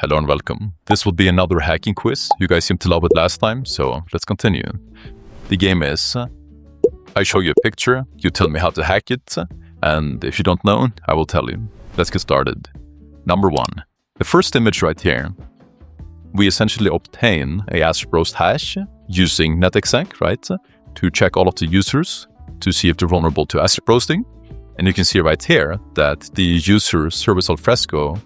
Hello and welcome. This will be another hacking quiz. You guys seemed to love it last time, so let's continue. The game is, I show you a picture, you tell me how to hack it, and if you don't know, I will tell you. Let's get started. Number 1. The first image right here, we essentially obtain a ASP roast hash using netexec, right, to check all of the users to see if they're vulnerable to ASP roasting. And you can see right here that the user service alfresco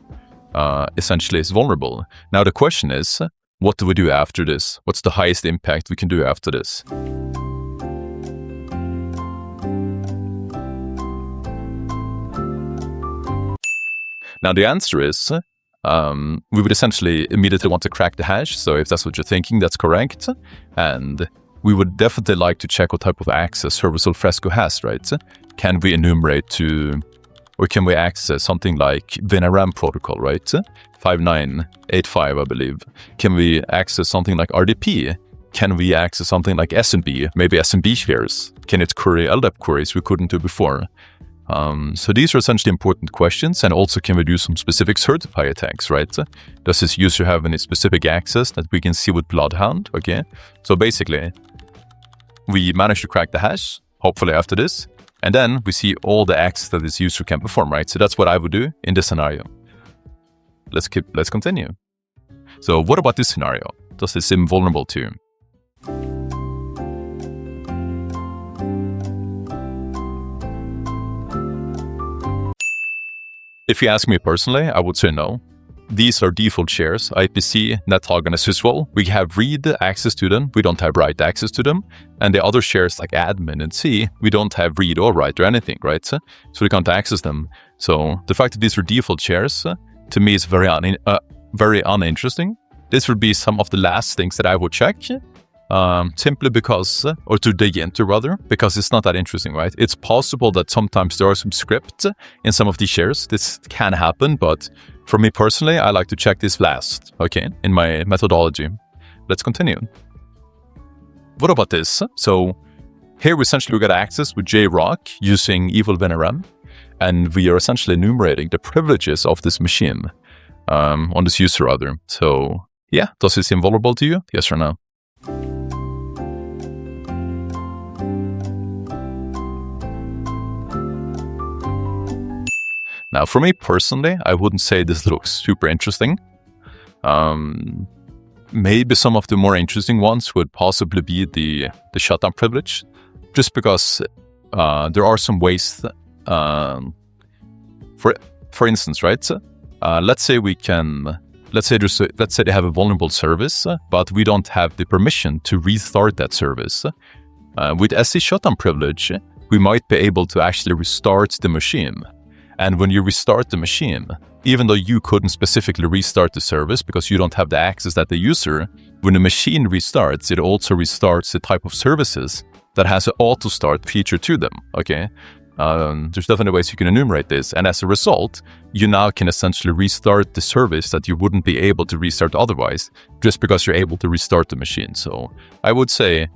essentially is vulnerable. Now the question is, what do we do after this? What's the highest impact we can do after this? Now the answer is, we would essentially immediately want to crack the hash. So if that's what you're thinking, that's correct. And we would definitely like to check what type of access service alfresco has, right? Can we enumerate to, or can we access something like VNRAM protocol, right? 5985, I believe. Can we access something like RDP? Can we access something like SMB, maybe SMB shares? Can it query LDAP queries we couldn't do before? So these are essentially important questions. And also, can we do some specific certify attacks, right? Does this user have any specific access that we can see with Bloodhound? Okay. So basically, we managed to crack the hash, hopefully after this. And then we see all the access that this user can perform, right? So that's what I would do in this scenario. Let's continue. So what about this scenario? Does this seem vulnerable to you? If you ask me personally, I would say no. These are default shares, IPC, NetHog, and Syswell. We have read access to them, we don't have write access to them. And the other shares like admin and C, we don't have read or write or anything, right? So we can't access them. So the fact that these are default shares, to me is very uninteresting. This would be some of the last things that I would check, simply because, or to dig into rather, because it's not that interesting, right? It's possible that sometimes there are some scripts in some of these shares. This can happen, but for me personally, I like to check this last, okay, in my methodology. Let's continue. What about this? So here we essentially got access with JRock using evil VNRAM, and we are essentially enumerating the privileges of this machine on this user rather. So yeah, does it seem vulnerable to you? Yes or no? Now, for me personally, I wouldn't say this looks super interesting. Maybe some of the more interesting ones would possibly be the shutdown privilege, just because there are some ways. For instance, right? Let's say they have a vulnerable service, but we don't have the permission to restart that service. With SC shutdown privilege, we might be able to actually restart the machine. And when you restart the machine, even though you couldn't specifically restart the service because you don't have the access that the user, when the machine restarts, it also restarts the type of services that has an auto start feature to them, okay? There's definitely ways you can enumerate this. And as a result, you now can essentially restart the service that you wouldn't be able to restart otherwise, just because you're able to restart the machine. So I would say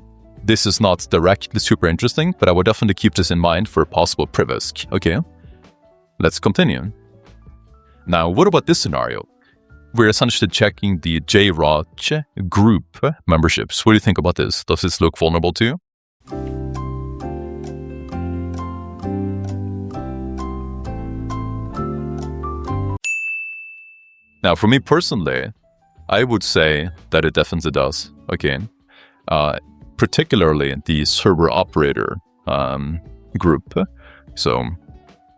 this is not directly super interesting, but I would definitely keep this in mind for a possible privilege, okay? Let's continue. Now, what about this scenario? We're essentially checking the JRock group memberships. What do you think about this? Does this look vulnerable to you? Now, for me personally, I would say that it definitely does. Okay, particularly the server operator group. So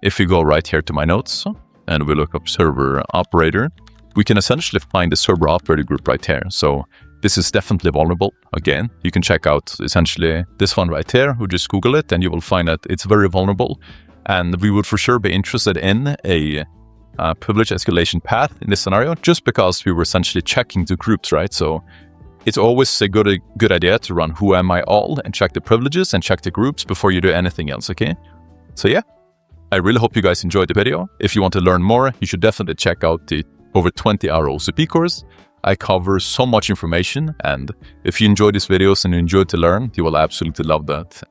if we go right here to my notes and we look up server operator, we can essentially find the server operator group right here. So this is definitely vulnerable. Again, you can check out essentially this one right here, or just Google it and you will find that it's very vulnerable. And we would for sure be interested in a privilege escalation path in this scenario, just because we were essentially checking the groups, right? So it's always a good idea to run who am I all and check the privileges and check the groups before you do anything else, okay? So yeah, I really hope you guys enjoyed the video. If you want to learn more, you should definitely check out the over 20-hour OSCP course. I cover so much information, and if you enjoy these videos and you enjoy to learn, you will absolutely love that.